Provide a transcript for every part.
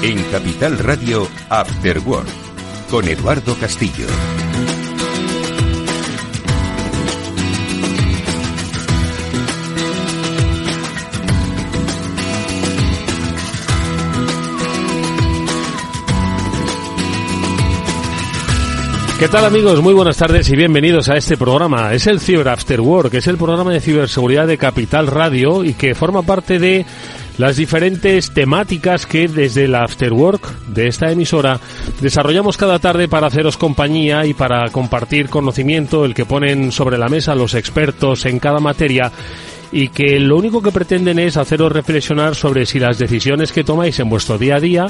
En Capital Radio, After Work, con Eduardo Castillo. ¿Qué tal, amigos? Muy buenas tardes y bienvenidos a este programa. Es el Cyber After Work, es el programa de ciberseguridad de Capital Radio y que forma parte de las diferentes temáticas que desde el After Work de esta emisora desarrollamos cada tarde para haceros compañía y para compartir conocimiento, el que ponen sobre la mesa los expertos en cada materia, y que lo único que pretenden es haceros reflexionar sobre si las decisiones que tomáis en vuestro día a día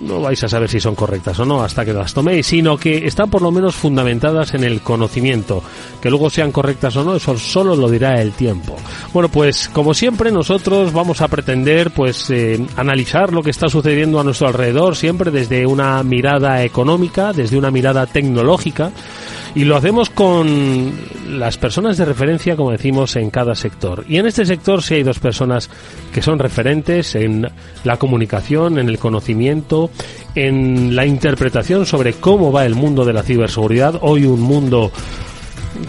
no vais a saber si son correctas o no hasta que las toméis, sino que están por lo menos fundamentadas en el conocimiento. Que luego sean correctas o no, eso solo lo dirá el tiempo. Bueno, pues como siempre nosotros vamos a pretender analizar lo que está sucediendo a nuestro alrededor, siempre desde una mirada económica, desde una mirada tecnológica, y lo hacemos con las personas de referencia, como decimos, en cada sector. Y en este sector sí hay dos personas que son referentes en la comunicación, en el conocimiento, en la interpretación sobre cómo va el mundo de la ciberseguridad. Hoy un mundo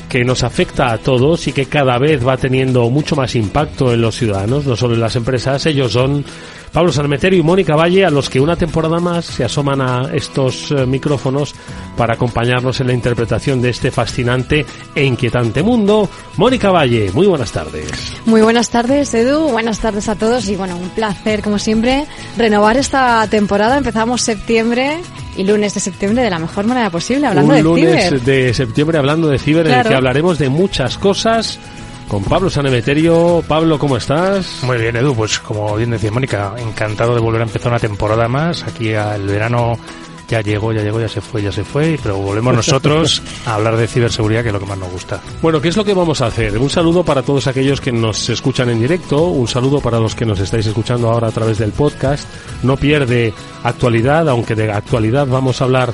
que nos afecta a todos y que cada vez va teniendo mucho más impacto en los ciudadanos, no solo en las empresas. Ellos son Pablo Sanemeterio y Mónica Valle, a los que una temporada más se asoman a estos micrófonos para acompañarnos en la interpretación de este fascinante e inquietante mundo. Mónica Valle, muy buenas tardes. Muy buenas tardes, Edu, buenas tardes a todos y bueno, un placer como siempre renovar esta temporada. Empezamos septiembre y lunes de septiembre de la mejor manera posible, hablando de ciber. Un lunes de septiembre hablando de ciber, claro, en el que hablaremos de muchas cosas con Pablo Sanemeterio. Pablo, ¿cómo estás? Muy bien, Edu, pues como bien decía Mónica, encantado de volver a empezar una temporada más. Aquí el verano ya llegó, ya se fue, pero volvemos nosotros a hablar de ciberseguridad, que es lo que más nos gusta. Bueno, ¿qué es lo que vamos a hacer? Un saludo para todos aquellos que nos escuchan en directo, un saludo para los que nos estáis escuchando ahora a través del podcast. No pierde actualidad, aunque de actualidad vamos a hablar,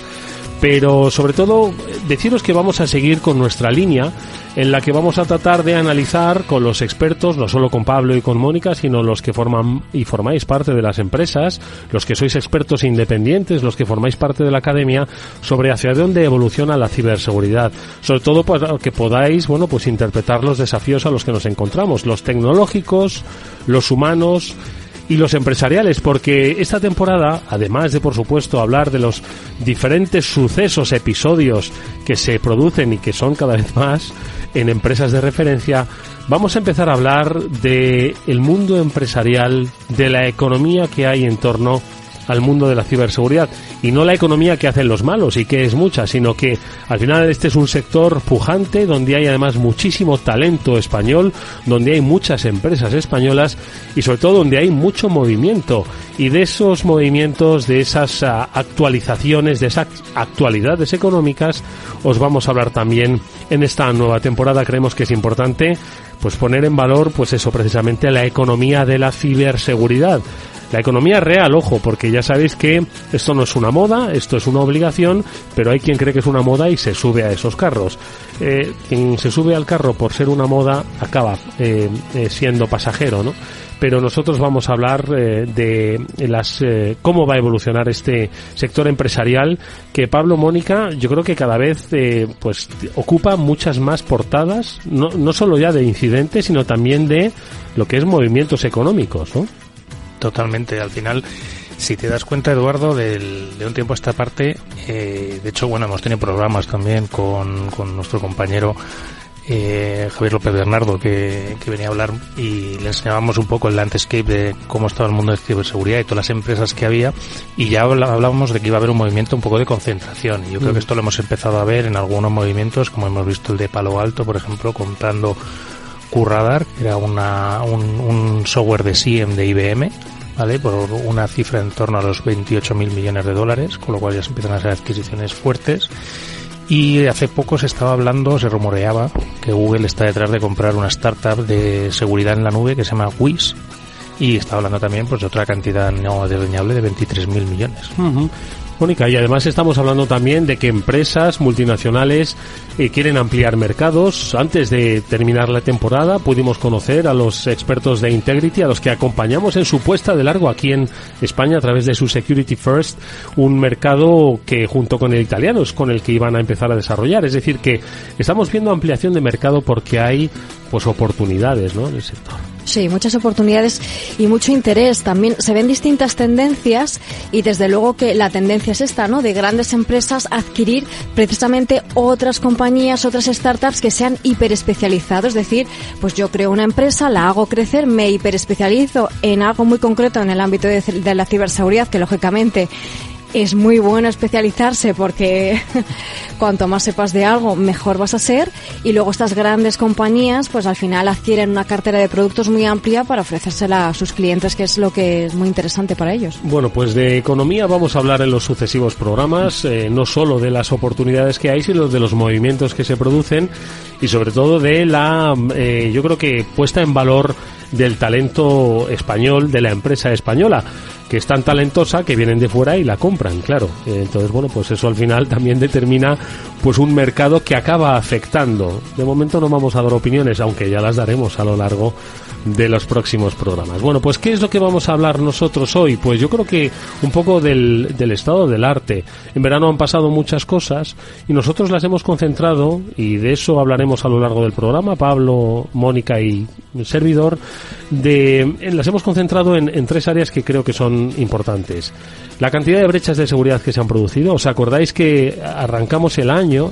pero sobre todo deciros que vamos a seguir con nuestra línea en la que vamos a tratar de analizar con los expertos, no solo con Pablo y con Mónica, sino los que forman y formáis parte de las empresas, los que sois expertos independientes, los que formáis parte de la academia, sobre hacia dónde evoluciona la ciberseguridad. Sobre todo para que podáis, pues interpretar los desafíos a los que nos encontramos, los tecnológicos, los humanos y los empresariales, porque esta temporada, además de, por supuesto, hablar de los diferentes sucesos, episodios que se producen y que son cada vez más en empresas de referencia, vamos a empezar a hablar de el mundo empresarial, de la economía que hay en torno al mundo de la ciberseguridad, y no la economía que hacen los malos y que es mucha, sino que al final este es un sector pujante donde hay además muchísimo talento español, donde hay muchas empresas españolas y sobre todo donde hay mucho movimiento, y de esos movimientos, de esas actualizaciones, de esas actualidades económicas os vamos a hablar también en esta nueva temporada. Creemos que es importante poner en valor eso, precisamente la economía de la ciberseguridad. La economía real, ojo, porque ya sabéis que esto no es una moda, esto es una obligación, pero hay quien cree que es una moda y se sube a esos carros. Quien se sube al carro por ser una moda acaba siendo pasajero, ¿no? Pero nosotros vamos a hablar de cómo va a evolucionar este sector empresarial, que Pablo, Mónica, yo creo que cada vez ocupa muchas más portadas, no solo ya de incidentes, sino también de lo que es movimientos económicos, ¿no? Totalmente. Al final, si te das cuenta, Eduardo, de un tiempo a esta parte, de hecho, hemos tenido programas también con nuestro compañero Javier López Bernardo, que venía a hablar, y le enseñábamos un poco el landscape de cómo estaba el mundo de ciberseguridad y todas las empresas que había, y ya hablábamos de que iba a haber un movimiento un poco de concentración, y yo creo que esto lo hemos empezado a ver en algunos movimientos, como hemos visto el de Palo Alto, por ejemplo, comprando QRadar, que era un software de SIEM de IBM, ¿vale? Por una cifra en torno a los 28.000 millones de dólares, con lo cual ya se empiezan a hacer adquisiciones fuertes. Y hace poco se rumoreaba que Google está detrás de comprar una startup de seguridad en la nube que se llama Wiz, y está hablando también de otra cantidad no desdeñable de 23.000 millones. Uh-huh. Mónica, y además estamos hablando también de que empresas multinacionales quieren ampliar mercados. Antes de terminar la temporada pudimos conocer a los expertos de Integrity, a los que acompañamos en su puesta de largo aquí en España a través de su Security First, un mercado que junto con el italiano es con el que iban a empezar a desarrollar. Es decir, que estamos viendo ampliación de mercado porque hay pues oportunidades, ¿no?, en el sector. Sí, muchas oportunidades y mucho interés. También se ven distintas tendencias y desde luego que la tendencia es esta, ¿no?, de grandes empresas adquirir precisamente otras compañías, otras startups que sean hiperespecializados. Es decir, pues yo creo una empresa, la hago crecer, me hiperespecializo en algo muy concreto en el ámbito de la ciberseguridad, que lógicamente es muy bueno especializarse porque cuanto más sepas de algo, mejor vas a ser. Y luego estas grandes compañías, pues al final adquieren una cartera de productos muy amplia para ofrecérsela a sus clientes, que es lo que es muy interesante para ellos. Bueno, pues de economía vamos a hablar en los sucesivos programas, no solo de las oportunidades que hay, sino de los movimientos que se producen y sobre todo de la, yo creo que puesta en valor del talento español, de la empresa española, que es tan talentosa que vienen de fuera y la compran, claro. Entonces, bueno, pues eso al final también determina pues un mercado que acaba afectando. De momento no vamos a dar opiniones, aunque ya las daremos a lo largo de los próximos programas. Bueno, pues ¿qué es lo que vamos a hablar nosotros hoy? Pues yo creo que un poco del estado del arte. En verano han pasado muchas cosas y nosotros las hemos concentrado, y de eso hablaremos a lo largo del programa, Pablo, Mónica y el servidor, las hemos concentrado en tres áreas que creo que son importantes. La cantidad de brechas de seguridad que se han producido. ¿Os acordáis que arrancamos el año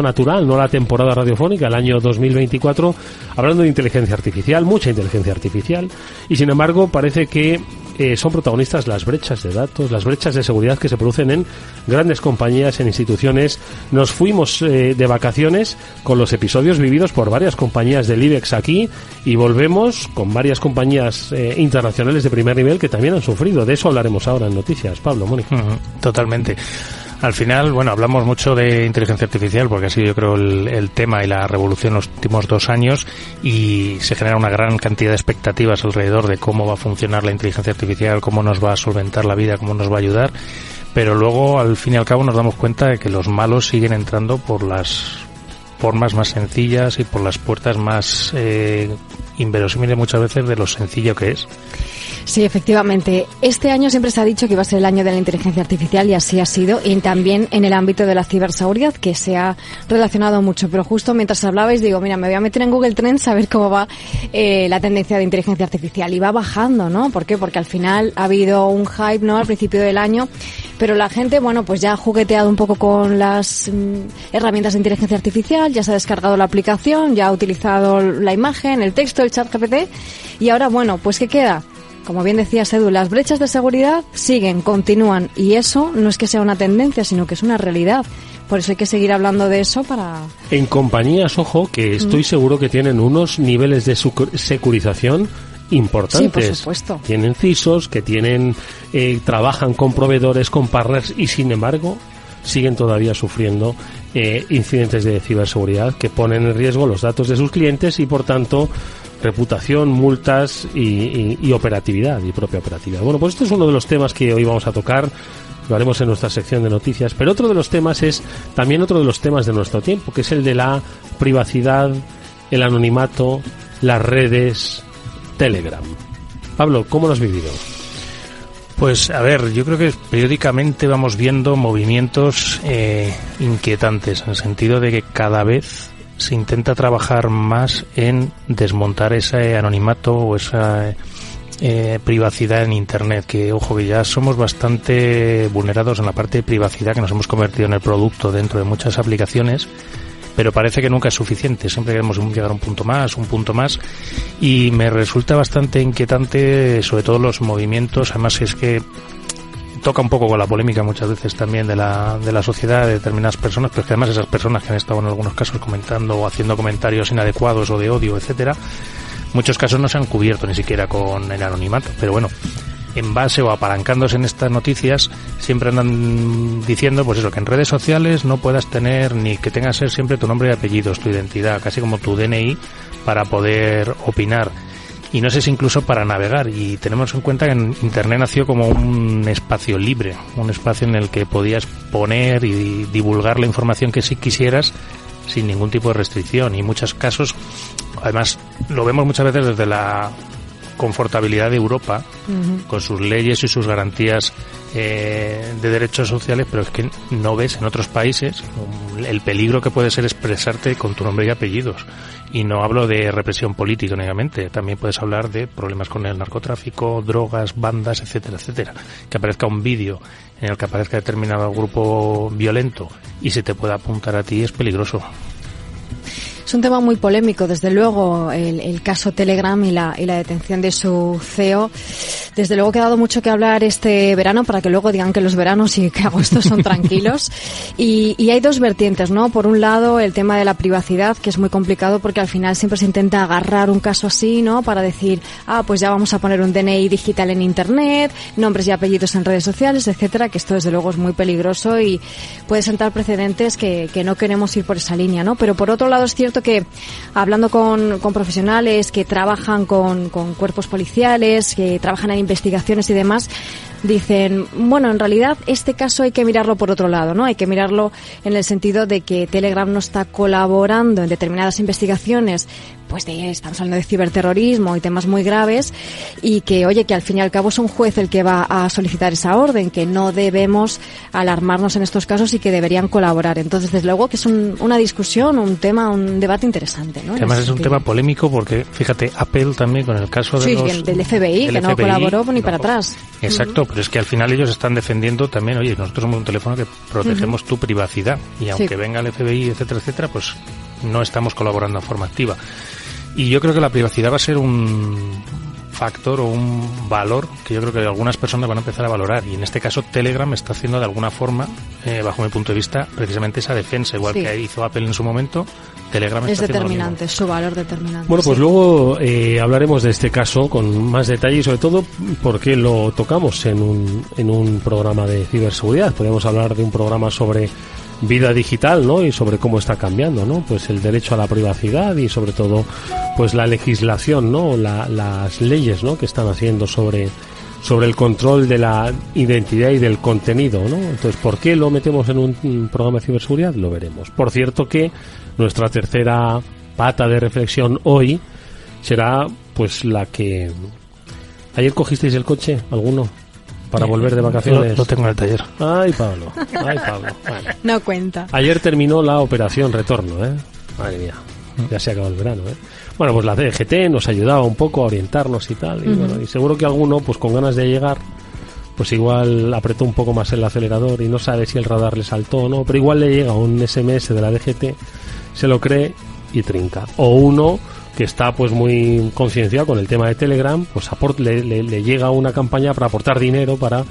natural, no la temporada radiofónica, el año 2024, hablando de inteligencia artificial, mucha inteligencia artificial, y sin embargo parece que son protagonistas las brechas de datos, las brechas de seguridad que se producen en grandes compañías, en instituciones. Nos fuimos de vacaciones con los episodios vividos por varias compañías del IBEX aquí y volvemos con varias compañías internacionales de primer nivel que también han sufrido. De eso hablaremos ahora en Noticias. Pablo, Mónica. Totalmente. Al final, bueno, hablamos mucho de inteligencia artificial porque ha sido, yo creo, el tema y la revolución en los últimos 2 años, y se genera una gran cantidad de expectativas alrededor de cómo va a funcionar la inteligencia artificial, cómo nos va a solventar la vida, cómo nos va a ayudar, pero luego, al fin y al cabo, nos damos cuenta de que los malos siguen entrando por las formas más sencillas y por las puertas más inverosímiles muchas veces de lo sencillo que es. Sí, efectivamente. Este año siempre se ha dicho que iba a ser el año de la inteligencia artificial y así ha sido, y también en el ámbito de la ciberseguridad, que se ha relacionado mucho. Pero justo mientras hablabais digo, mira, me voy a meter en Google Trends a ver cómo va la tendencia de inteligencia artificial. Y va bajando, ¿no? ¿Por qué? Porque al final ha habido un hype, ¿no?, al principio del año, pero la gente, bueno, pues ya ha jugueteado un poco con las herramientas de inteligencia artificial, ya se ha descargado la aplicación, ya ha utilizado la imagen, el texto, el chat GPT, y ahora, bueno, pues ¿qué queda? Como bien decía Edu, las brechas de seguridad siguen, continúan, y eso no es que sea una tendencia, sino que es una realidad. Por eso hay que seguir hablando de eso para... En compañías, ojo, que estoy seguro que tienen unos niveles de securización importantes. Sí, por supuesto. Tienen CISOs, que trabajan con proveedores, con partners, y sin embargo siguen todavía sufriendo incidentes de ciberseguridad que ponen en riesgo los datos de sus clientes y, por tanto, reputación, multas y operatividad, y propia operatividad. Bueno, pues este es uno de los temas que hoy vamos a tocar. Lo haremos en nuestra sección de noticias, pero otro de los temas es también otro de los temas de nuestro tiempo, que es el de la privacidad, el anonimato, las redes, Telegram. Pablo, ¿cómo lo has vivido? Pues a ver, yo creo que periódicamente vamos viendo movimientos inquietantes, en el sentido de que cada vez se intenta trabajar más en desmontar ese anonimato o esa privacidad en Internet, que ojo, que ya somos bastante vulnerados en la parte de privacidad, que nos hemos convertido en el producto dentro de muchas aplicaciones, pero parece que nunca es suficiente, siempre queremos llegar a un punto más, y me resulta bastante inquietante, sobre todo los movimientos. Además es que toca un poco con la polémica muchas veces también de la sociedad, de determinadas personas, pero que además esas personas que han estado en algunos casos comentando o haciendo comentarios inadecuados o de odio, etcétera, muchos casos no se han cubierto ni siquiera con el anonimato. Pero bueno, en base o apalancándose en estas noticias, siempre andan diciendo, pues eso, que en redes sociales no puedas tener, ni que tengas que ser siempre tu nombre y apellidos, tu identidad, casi como tu DNI, para poder opinar. y no sé si incluso para navegar. Y tenemos en cuenta que Internet nació como un espacio libre, un espacio en el que podías poner y divulgar la información que sí quisieras sin ningún tipo de restricción. Y en muchos casos, además, lo vemos muchas veces desde la confortabilidad de Europa, con sus leyes y sus garantías de derechos sociales, pero es que no ves en otros países el peligro que puede ser expresarte con tu nombre y apellidos. Y no hablo de represión política únicamente, también puedes hablar de problemas con el narcotráfico, drogas, bandas, etcétera, etcétera. Que aparezca un vídeo en el que aparezca determinado grupo violento y se te pueda apuntar a ti es peligroso. Es un tema muy polémico, desde luego, el caso Telegram y la detención de su CEO. Desde luego que ha dado mucho que hablar este verano, para que luego digan que los veranos y que agosto son tranquilos. Y hay dos vertientes, ¿no? Por un lado, el tema de la privacidad, que es muy complicado porque al final siempre se intenta agarrar un caso así, ¿no? Para decir, pues ya vamos a poner un DNI digital en Internet, nombres y apellidos en redes sociales, etcétera, que esto desde luego es muy peligroso y puede sentar precedentes que no queremos ir por esa línea, ¿no? Pero por otro lado es cierto que hablando con profesionales que trabajan con cuerpos policiales, que trabajan en investigaciones y demás, dicen, bueno, en realidad este caso hay que mirarlo por otro lado, ¿no? Hay que mirarlo en el sentido de que Telegram no está colaborando en determinadas investigaciones, pues estamos hablando de ciberterrorismo y temas muy graves, y que, oye, que al fin y al cabo es un juez el que va a solicitar esa orden, que no debemos alarmarnos en estos casos y que deberían colaborar. Entonces, desde luego que es una discusión, un tema, un debate interesante, ¿no? Además es un tema polémico porque, fíjate, Apple también con el caso de del FBI, que no colaboró ni para atrás. Exacto, pero es que al final ellos están defendiendo también, oye, nosotros somos un teléfono que protegemos tu privacidad, y aunque venga el FBI, etcétera, etcétera, pues no estamos colaborando de forma activa. Y yo creo que la privacidad va a ser un factor o un valor que yo creo que algunas personas van a empezar a valorar, y en este caso Telegram está haciendo de alguna forma, bajo mi punto de vista, precisamente esa defensa, igual que hizo Apple en su momento. Telegram está haciendo determinante, su valor determinante. Bueno, pues luego hablaremos de este caso con más detalle y sobre todo porque lo tocamos en un programa de ciberseguridad. Podríamos hablar de un programa sobre vida digital, ¿no? Y sobre cómo está cambiando, ¿no? Pues el derecho a la privacidad y sobre todo pues la legislación, ¿no? Las leyes, ¿no? Que están haciendo sobre el control de la identidad y del contenido, ¿no? Entonces, ¿por qué lo metemos en un programa de ciberseguridad? Lo veremos. Por cierto que nuestra tercera pata de reflexión hoy será pues la que... ¿Ayer cogisteis el coche, alguno? Para volver de vacaciones. Lo tengo en el taller. Ay, Pablo. Vale. No cuenta. Ayer terminó la operación retorno, ¿eh? Madre mía. Ya se acabó el verano, ¿eh? Bueno, pues la DGT nos ayudaba un poco a orientarnos y tal. Y bueno, y seguro que alguno, pues con ganas de llegar, pues igual apretó un poco más el acelerador y no sabe si el radar le saltó o no. Pero igual le llega un SMS de la DGT, se lo cree y trinca. O uno que está pues muy concienciado con el tema de Telegram, pues le llega una campaña para aportar dinero para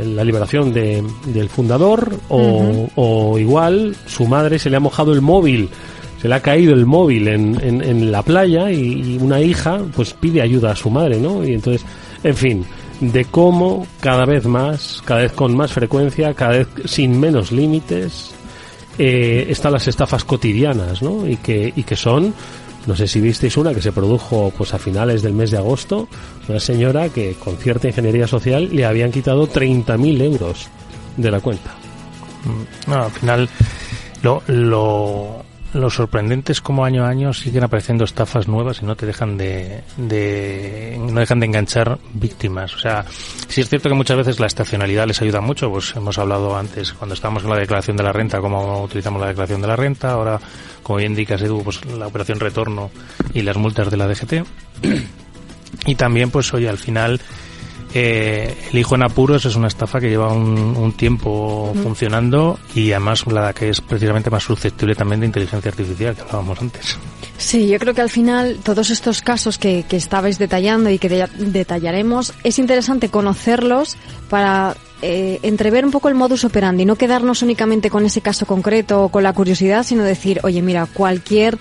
la liberación del fundador, o igual su madre se le ha mojado el móvil, se le ha caído el móvil en la playa y una hija pues pide ayuda a su madre, ¿no? Y entonces, en fin, de cómo cada vez con más frecuencia, cada vez sin menos límites, están las estafas cotidianas, ¿no? Y que son... No sé si visteis una que se produjo pues a finales del mes de agosto, una señora que con cierta ingeniería social le habían quitado 30.000 euros de la cuenta. No, al final lo sorprendente es como año a año siguen apareciendo estafas nuevas y no te dejan no dejan de enganchar víctimas. O sea, sí es cierto que muchas veces la estacionalidad les ayuda mucho, pues hemos hablado antes cuando estábamos con la declaración de la renta, cómo utilizamos la declaración de la renta, ahora como bien indicas, Edu, pues la operación retorno y las multas de la DGT. Y también, pues oye, al final el hijo en apuros es una estafa que lleva un tiempo funcionando, y además la que es precisamente más susceptible también de inteligencia artificial, que hablábamos antes. Sí, yo creo que al final todos estos casos que estabais detallando y que detallaremos, es interesante conocerlos para entrever un poco el modus operandi, no quedarnos únicamente con ese caso concreto o con la curiosidad, sino decir, oye, mira, cualquier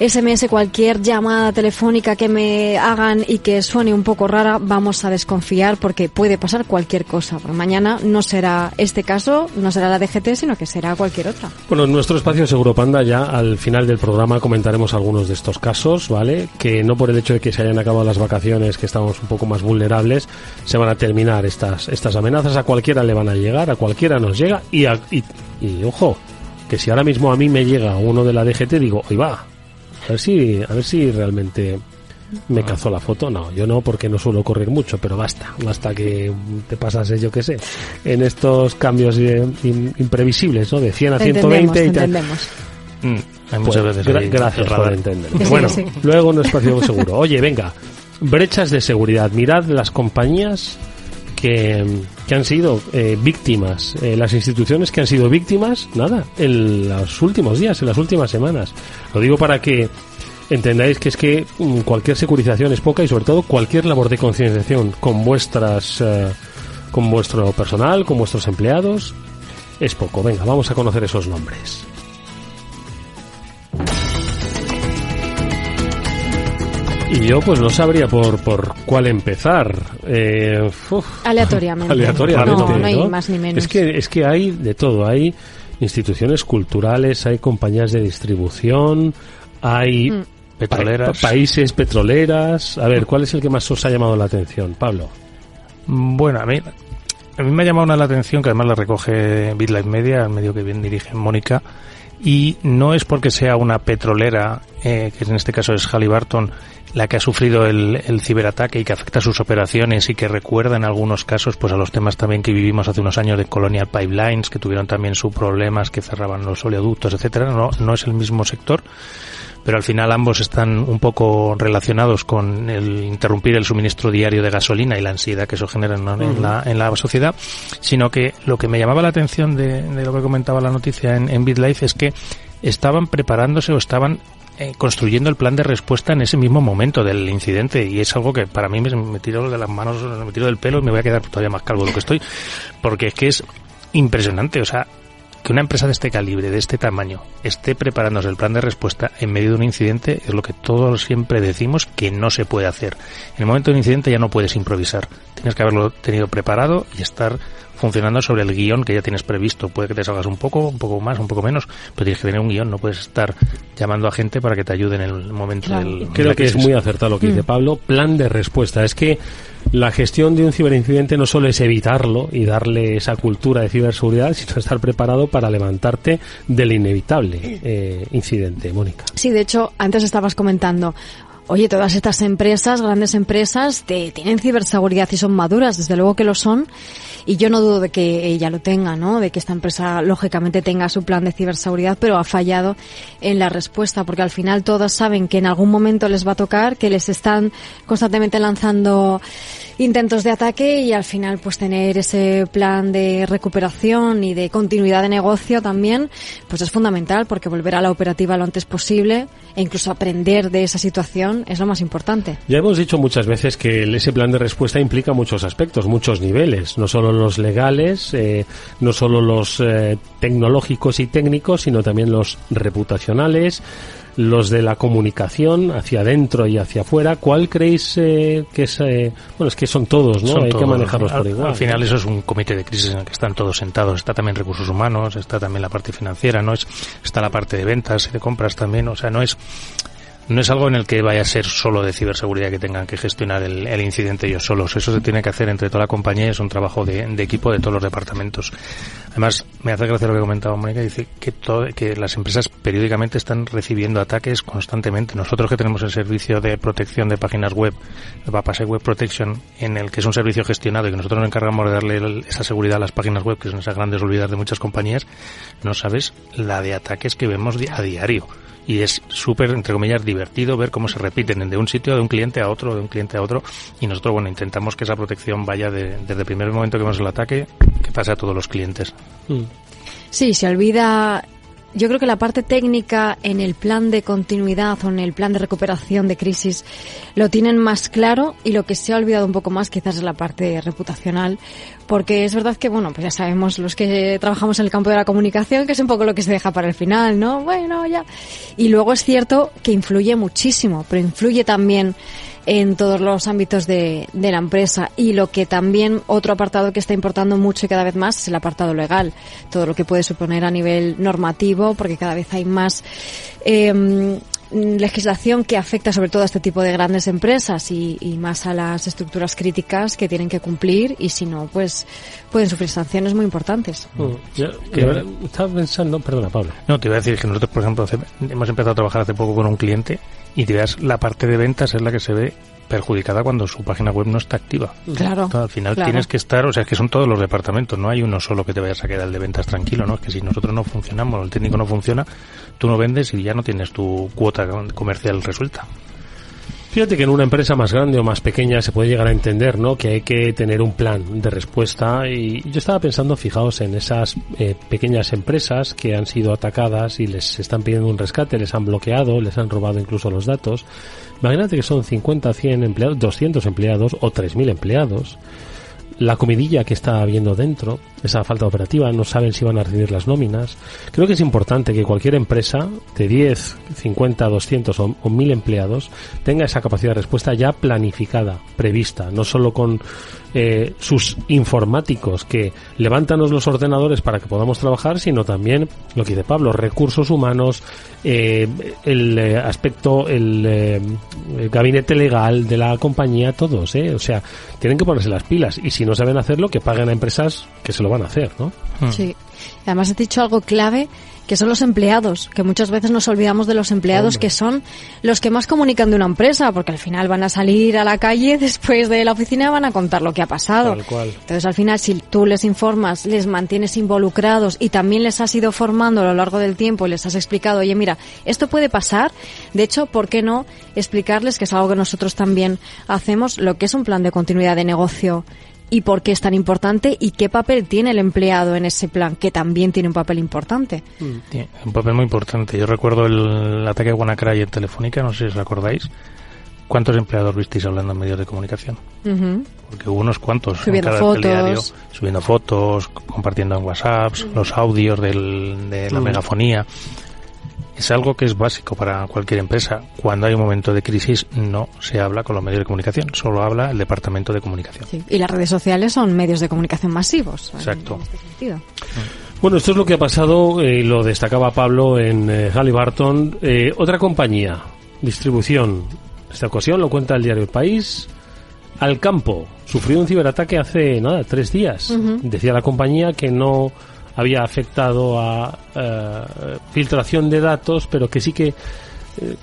SMS, cualquier llamada telefónica que me hagan y que suene un poco rara, vamos a desconfiar porque puede pasar cualquier cosa. Porque mañana no será este caso, no será la DGT, sino que será cualquier otra. Bueno, en nuestro espacio Seguro Panda ya al final del programa comentaremos algunos de estos casos, ¿vale? Que no por el hecho de que se hayan acabado las vacaciones, que estamos un poco más vulnerables, se van a terminar estas amenazas. A cualquiera le van a llegar, a cualquiera nos llega y ojo, que si ahora mismo a mí me llega uno de la DGT, digo, oye va, a ver si realmente me cazó la foto. No, yo no, porque no suelo correr mucho, pero basta que te pasase, yo qué sé, en estos cambios imprevisibles, ¿no? De 100 a 120 y tal. Entendemos. Hay muchas veces gracias por entender. Sí, bueno, sí. luego en espacio seguro. Oye, venga, brechas de seguridad. Mirad las compañías que han sido víctimas, las instituciones que han sido víctimas, en los últimos días, en las últimas semanas. Lo digo para que entendáis que es que cualquier securización es poca y sobre todo cualquier labor de concienciación con vuestro personal, con vuestros empleados, es poco. Venga, vamos a conocer esos nombres. Y yo pues no sabría por cuál empezar. Aleatoriamente. No hay más ni menos. Es que hay de todo. Hay instituciones culturales, hay compañías de distribución, hay petroleras, países petroleras. A ver, ¿cuál es el que más os ha llamado la atención, Pablo? Bueno, a mí me ha llamado la atención, que además la recoge BitLife Media, el medio que bien dirige Mónica, y no es porque sea una petrolera, que en este caso es Halliburton, la que ha sufrido el ciberataque y que afecta a sus operaciones y que recuerda en algunos casos pues a los temas también que vivimos hace unos años de Colonial Pipelines, que tuvieron también sus problemas, que cerraban los oleoductos, etcétera. No es el mismo sector, pero al final ambos están un poco relacionados con el interrumpir el suministro diario de gasolina y la ansiedad que eso genera en la sociedad, sino que lo que me llamaba la atención de lo que comentaba la noticia en BitLife es que estaban preparándose o estaban construyendo el plan de respuesta en ese mismo momento del incidente, y es algo que para mí me tiró de las manos, me tiró del pelo y me voy a quedar todavía más calvo de lo que estoy, porque es que es impresionante. O sea, que una empresa de este calibre, de este tamaño, esté preparándose el plan de respuesta en medio de un incidente es lo que todos siempre decimos que no se puede hacer. En el momento de un incidente ya no puedes improvisar. Tienes que haberlo tenido preparado y estar funcionando sobre el guión que ya tienes previsto. Puede que te salgas un poco más, un poco menos, pero tienes que tener un guión. No puedes estar llamando a gente para que te ayude en el momento del... Creo que es muy acertado lo que dice Pablo. Plan de respuesta. Es que la gestión de un ciberincidente no solo es evitarlo y darle esa cultura de ciberseguridad, sino estar preparado para levantarte del inevitable incidente. Mónica. Sí, de hecho, antes estabas comentando, oye, todas estas empresas, grandes empresas, tienen ciberseguridad y son maduras, desde luego que lo son, y yo no dudo de que ella lo tenga, ¿no? De que esta empresa, lógicamente, tenga su plan de ciberseguridad, pero ha fallado en la respuesta, porque al final todos saben que en algún momento les va a tocar, que les están constantemente lanzando intentos de ataque, y al final pues tener ese plan de recuperación y de continuidad de negocio también pues es fundamental, porque volver a la operativa lo antes posible e incluso aprender de esa situación es lo más importante. Ya hemos dicho muchas veces que ese plan de respuesta implica muchos aspectos, muchos niveles, no solo los legales, no solo los tecnológicos y técnicos, sino también los reputacionales, los de la comunicación hacia adentro y hacia afuera. ¿Cuál creéis que es? Bueno, es que son todos, ¿no? Hay que manejarlos por igual. Al final eso es un comité de crisis en el que están todos sentados. Está también recursos humanos, está también la parte financiera, está la parte de ventas y de compras también. O sea, no es algo en el que vaya a ser solo de ciberseguridad que tengan que gestionar el incidente ellos solos. Eso se tiene que hacer entre toda la compañía y es un trabajo de equipo de todos los departamentos. Además, me hace gracia lo que comentaba Mónica, dice que las empresas periódicamente están recibiendo ataques constantemente. Nosotros que tenemos el servicio de protección de páginas web, el Bapase Web Protection, en el que es un servicio gestionado y que nosotros nos encargamos de darle esa seguridad a las páginas web, que son esas grandes olvidadas de muchas compañías, no sabes la de ataques que vemos a diario. Y es súper, entre comillas, divertido ver cómo se repiten de un sitio, de un cliente a otro, y nosotros, bueno, intentamos que esa protección vaya desde el primer momento que vemos el ataque, que pase a todos los clientes. Sí, se olvida yo creo que la parte técnica en el plan de continuidad o en el plan de recuperación de crisis lo tienen más claro, y lo que se ha olvidado un poco más quizás es la parte reputacional, porque es verdad que, bueno, pues ya sabemos los que trabajamos en el campo de la comunicación que es un poco lo que se deja para el final, ¿no? Bueno, ya. Y luego es cierto que influye muchísimo, pero influye también en todos los ámbitos de la empresa. Y lo que también, otro apartado que está importando mucho y cada vez más, es el apartado legal. Todo lo que puede suponer a nivel normativo, porque cada vez hay más legislación que afecta sobre todo a este tipo de grandes empresas y más a las estructuras críticas que tienen que cumplir, y si no, pues pueden sufrir sanciones muy importantes. Estaba pensando, perdona, Pablo. No, te iba a decir que nosotros, por ejemplo, hemos empezado a trabajar hace poco con un cliente y te veas, la parte de ventas es la que se ve perjudicada cuando su página web no está activa. Claro. Al final tienes que estar, o sea, es que son todos los departamentos, no hay uno solo que te vayas a quedar el de ventas tranquilo, ¿no? Es que si nosotros no funcionamos, el técnico no funciona, tú no vendes y ya no tienes tu cuota comercial resuelta. Fíjate que en una empresa más grande o más pequeña se puede llegar a entender, ¿no?, que hay que tener un plan de respuesta, y yo estaba pensando, fijaos, en esas pequeñas empresas que han sido atacadas y les están pidiendo un rescate, les han bloqueado, les han robado incluso los datos. Imagínate que son 50, 100 empleados, 200 empleados o 3.000 empleados. La comidilla que está habiendo dentro, esa falta operativa, no saben si van a recibir las nóminas. Creo que es importante que cualquier empresa de 10, 50, 200 o 1.000 empleados tenga esa capacidad de respuesta ya planificada, prevista, no solo con sus informáticos que levántanos los ordenadores para que podamos trabajar, sino también, lo que dice Pablo, recursos humanos, el aspecto, el gabinete legal de la compañía, todos, o sea, tienen que ponerse las pilas, y si no saben hacerlo, que paguen a empresas que se lo van a hacer, ¿no? Sí. Además, has dicho algo clave, que son los empleados, que muchas veces nos olvidamos de los empleados. Hombre, que son los que más comunican de una empresa, porque al final van a salir a la calle después de la oficina, van a contar lo que ha pasado. Tal cual. Entonces, al final, si tú les informas, les mantienes involucrados y también les has ido formando a lo largo del tiempo y les has explicado, oye, mira, esto puede pasar. De hecho, ¿por qué no explicarles, que es algo que nosotros también hacemos, lo que es un plan de continuidad de negocio y por qué es tan importante y qué papel tiene el empleado en ese plan, que también tiene un papel importante? Tiene un papel muy importante. Yo recuerdo el ataque a WannaCry en Telefónica, no sé si os acordáis. ¿Cuántos empleados visteis hablando en medios de comunicación? Uh-huh. Porque hubo unos cuantos. Subiendo en cada fotos. Diario, subiendo fotos, compartiendo en WhatsApp, los audios de la megafonía. Es algo que es básico para cualquier empresa. Cuando hay un momento de crisis no se habla con los medios de comunicación, solo habla el departamento de comunicación. Sí. Y las redes sociales son medios de comunicación masivos. Exacto. En este sentido. Bueno, esto es lo que ha pasado, lo destacaba Pablo, en Halliburton. Otra compañía, distribución, esta ocasión lo cuenta el diario El País. Alcampo sufrió un ciberataque hace 3 días. Uh-huh. Decía la compañía que no había afectado a filtración de datos, pero que sí que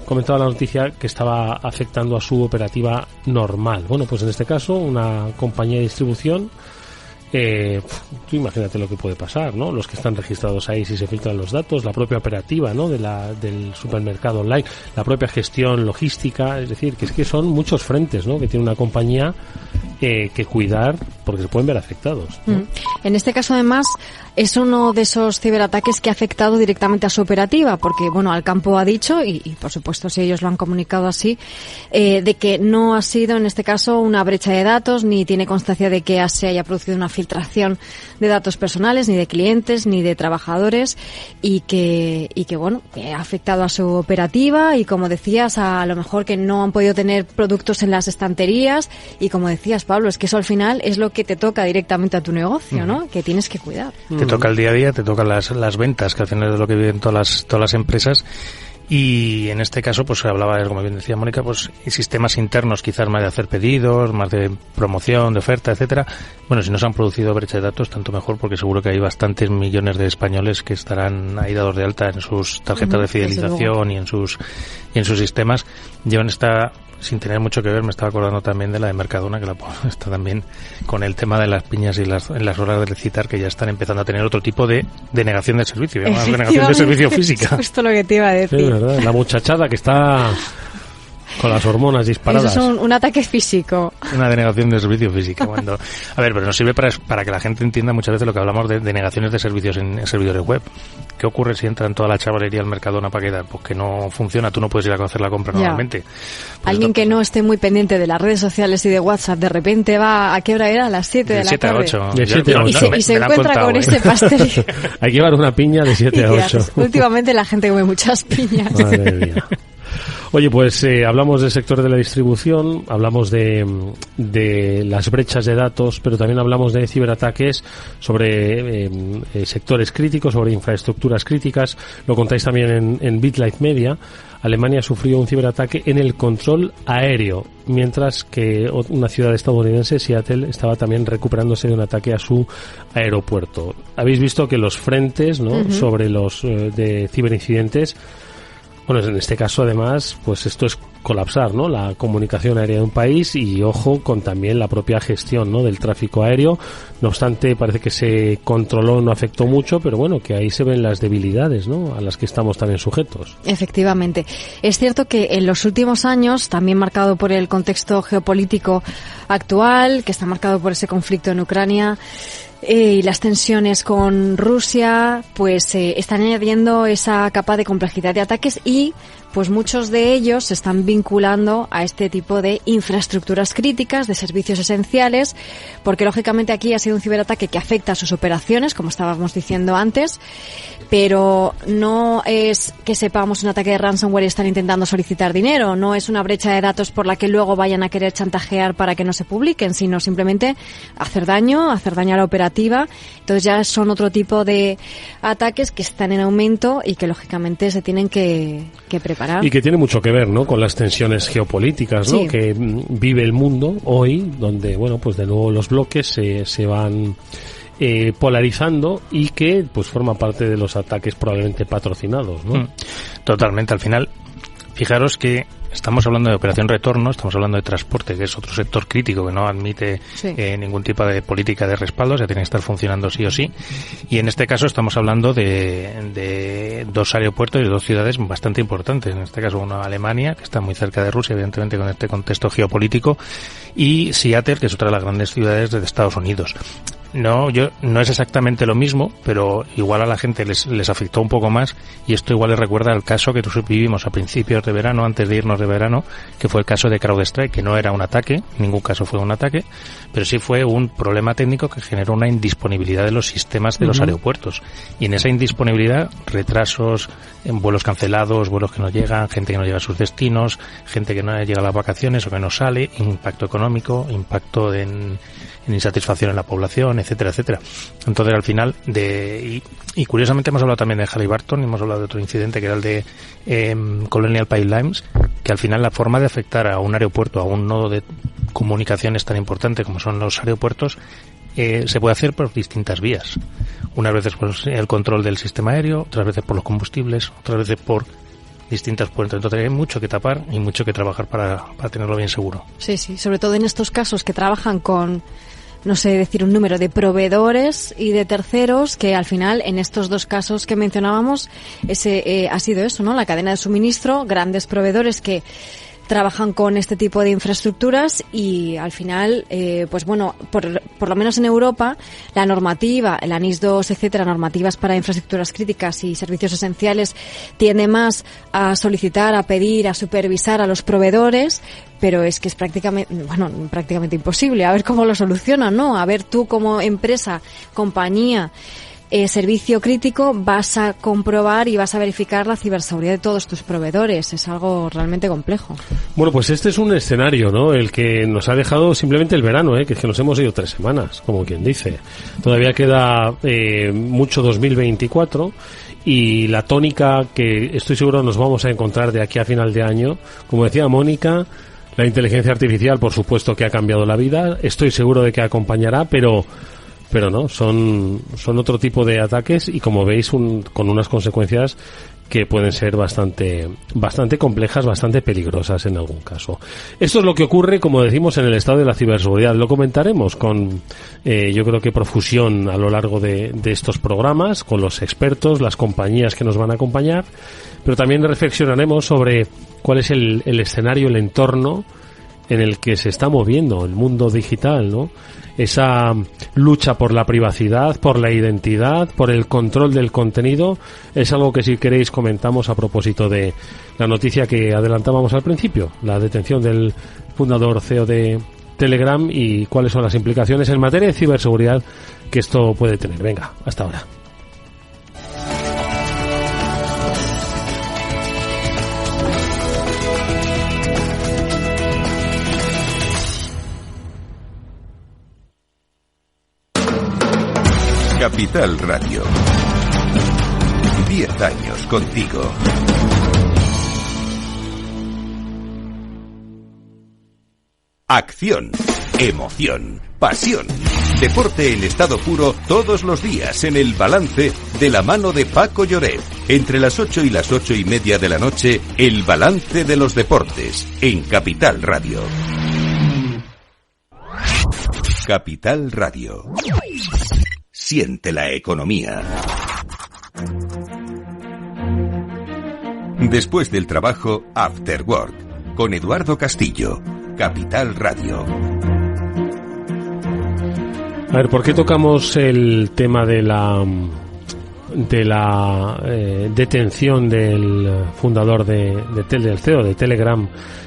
comentaba la noticia que estaba afectando a su operativa normal. Bueno, pues en este caso, una compañía de distribución, tú imagínate lo que puede pasar, ¿no? Los que están registrados ahí, si se filtran los datos, la propia operativa, ¿no?, del supermercado online, la propia gestión logística, es decir, que es que son muchos frentes, ¿no?, que tiene una compañía que cuidar, porque se pueden ver afectados, ¿no? En este caso, además, es uno de esos ciberataques que ha afectado directamente a su operativa, porque, bueno, Alcampo ha dicho, y por supuesto si ellos lo han comunicado así, de que no ha sido en este caso una brecha de datos, ni tiene constancia de que se haya producido una filtración de datos personales, ni de clientes, ni de trabajadores, y que bueno, que ha afectado a su operativa, y como decías, a lo mejor que no han podido tener productos en las estanterías, y como decías, Pablo, es que eso al final es lo que te toca directamente a tu negocio, ¿no?, que tienes que cuidar. Te toca el día a día, te tocan las ventas, que al final es de lo que viven todas las empresas. Y en este caso, pues se hablaba, como bien decía Mónica, pues sistemas internos, quizás más de hacer pedidos, más de promoción, de oferta, etcétera. Bueno, si no se han producido brecha de datos, tanto mejor, porque seguro que hay bastantes millones de españoles que estarán ahí dados de alta en sus tarjetas de fidelización y en sus sistemas. Llevan sin tener mucho que ver, me estaba acordando también de la de Mercadona, que está también con el tema de las piñas y en las horas de recitar, que ya están empezando a tener otro tipo de negación de servicio, de negación de servicio física. Es justo lo que te iba a decir. Sí, ¿verdad? La muchachada que está Con las hormonas disparadas. Eso es un ataque físico. Una denegación de servicio físico. A ver, pero nos sirve para que la gente entienda muchas veces lo que hablamos de denegaciones de servicios en servidores web. ¿Qué ocurre si entra en toda la chavalería al Mercadona para quedar? Pues que no funciona, tú no puedes ir a hacer la compra normalmente. Pues alguien que no esté muy pendiente de las redes sociales y de WhatsApp, de repente va, ¿a qué hora era? A las 7 de la tarde. 7 a 8. De 7 a 8. Y se encuentra con ese pastel. Hay que llevar una piña de 7 a 8. Últimamente la gente come muchas piñas. Madre mía. Oye, pues hablamos del sector de la distribución, hablamos de las brechas de datos, pero también hablamos de ciberataques sobre sectores críticos, sobre infraestructuras críticas. Lo contáis también en BitLife Media. Alemania sufrió un ciberataque en el control aéreo, mientras que una ciudad estadounidense, Seattle, estaba también recuperándose de un ataque a su aeropuerto. Habéis visto que los frentes, ¿no?, sobre los de ciberincidentes. Bueno, en este caso, además, pues esto es colapsar, ¿no?, la comunicación aérea de un país y, ojo, con también la propia gestión, ¿no?, del tráfico aéreo. No obstante, parece que se controló, no afectó mucho, pero bueno, que ahí se ven las debilidades, ¿no?, a las que estamos también sujetos. Efectivamente. Es cierto que en los últimos años, también marcado por el contexto geopolítico actual, que está marcado por ese conflicto en Ucrania, y las tensiones con Rusia, pues están añadiendo esa capa de complejidad de ataques y pues muchos de ellos se están vinculando a este tipo de infraestructuras críticas, de servicios esenciales, porque lógicamente aquí ha sido un ciberataque que afecta a sus operaciones, como estábamos diciendo antes, pero no es que sepamos un ataque de ransomware y están intentando solicitar dinero, no es una brecha de datos por la que luego vayan a querer chantajear para que no se publiquen, sino simplemente hacer daño a la operativa. Entonces ya son otro tipo de ataques que están en aumento y que lógicamente se tienen que preparar. Y que tiene mucho que ver, ¿no?, con las tensiones geopolíticas, ¿no?, que vive el mundo hoy, donde, bueno, pues de nuevo los bloques se van polarizando y que pues forma parte de los ataques probablemente patrocinados, ¿no? Totalmente. Al final, fijaros que estamos hablando de operación retorno, estamos hablando de transporte, que es otro sector crítico que no admite ningún tipo de política de respaldo, o sea, tiene que estar funcionando sí o sí. Y en este caso estamos hablando de dos aeropuertos y dos ciudades bastante importantes. En este caso, una Alemania, que está muy cerca de Rusia, evidentemente con este contexto geopolítico, y Seattle, que es otra de las grandes ciudades de Estados Unidos. No es exactamente lo mismo, pero igual a la gente les afectó un poco más, y esto igual les recuerda al caso que vivimos a principios de verano, antes de irnos de verano, que fue el caso de CrowdStrike, que no era un ataque, en ningún caso fue un ataque, pero sí fue un problema técnico que generó una indisponibilidad de los sistemas de los aeropuertos. Y en esa indisponibilidad, retrasos, vuelos cancelados, vuelos que no llegan, gente que no llega a sus destinos, gente que no llega a las vacaciones o que no sale, impacto económico, impacto en insatisfacción en la población, etcétera, etcétera. Entonces, al final, y curiosamente hemos hablado también de Halliburton, y hemos hablado de otro incidente que era el de Colonial Pipelines, que al final la forma de afectar a un aeropuerto, a un nodo de comunicaciones tan importante como son los aeropuertos, se puede hacer por distintas vías. Unas veces por el control del sistema aéreo, otras veces por los combustibles, otras veces por distintas puertas. Entonces hay mucho que tapar y mucho que trabajar para tenerlo bien seguro. Sí, sobre todo en estos casos que trabajan con, no sé decir un número de proveedores y de terceros, que al final en estos dos casos que mencionábamos ha sido eso, ¿no? La cadena de suministro, grandes proveedores que trabajan con este tipo de infraestructuras y al final, pues bueno, por lo menos en Europa, la normativa, el ANIS 2, etcétera, normativas para infraestructuras críticas y servicios esenciales, tiende más a solicitar, a pedir, a supervisar a los proveedores, pero es que es prácticamente imposible. A ver cómo lo solucionan, ¿no? A ver tú como empresa, compañía, servicio crítico, vas a comprobar y vas a verificar la ciberseguridad de todos tus proveedores. Es algo realmente complejo. Bueno, pues este es un escenario, ¿no?, el que nos ha dejado simplemente el verano, que es que nos hemos ido 3 semanas, como quien dice. Todavía queda mucho 2024 y la tónica que estoy seguro nos vamos a encontrar de aquí a final de año, como decía Mónica, la inteligencia artificial, por supuesto que ha cambiado la vida, estoy seguro de que acompañará, pero no, son otro tipo de ataques y, como veis, con unas consecuencias que pueden ser bastante complejas, bastante peligrosas en algún caso. Esto es lo que ocurre, como decimos, en el estado de la ciberseguridad. Lo comentaremos con, yo creo que profusión a lo largo de estos programas, con los expertos, las compañías que nos van a acompañar, pero también reflexionaremos sobre cuál es el escenario, el entorno en el que se está moviendo el mundo digital, ¿no? Esa lucha por la privacidad, por la identidad, por el control del contenido, es algo que, si queréis, comentamos a propósito de la noticia que adelantábamos al principio, la detención del fundador CEO de Telegram y cuáles son las implicaciones en materia de ciberseguridad que esto puede tener. Venga, hasta ahora. Capital Radio. 10 años contigo. Acción, emoción, pasión. Deporte en estado puro todos los días en El Balance, de la mano de Paco Lloret. Entre las 8 y las 8:30 de la noche, El Balance de los deportes en Capital Radio. Capital Radio. Siente la economía. Después del trabajo, After Work, con Eduardo Castillo, Capital Radio. A ver, ¿por qué tocamos el tema de la detención del fundador del CEO de Telegram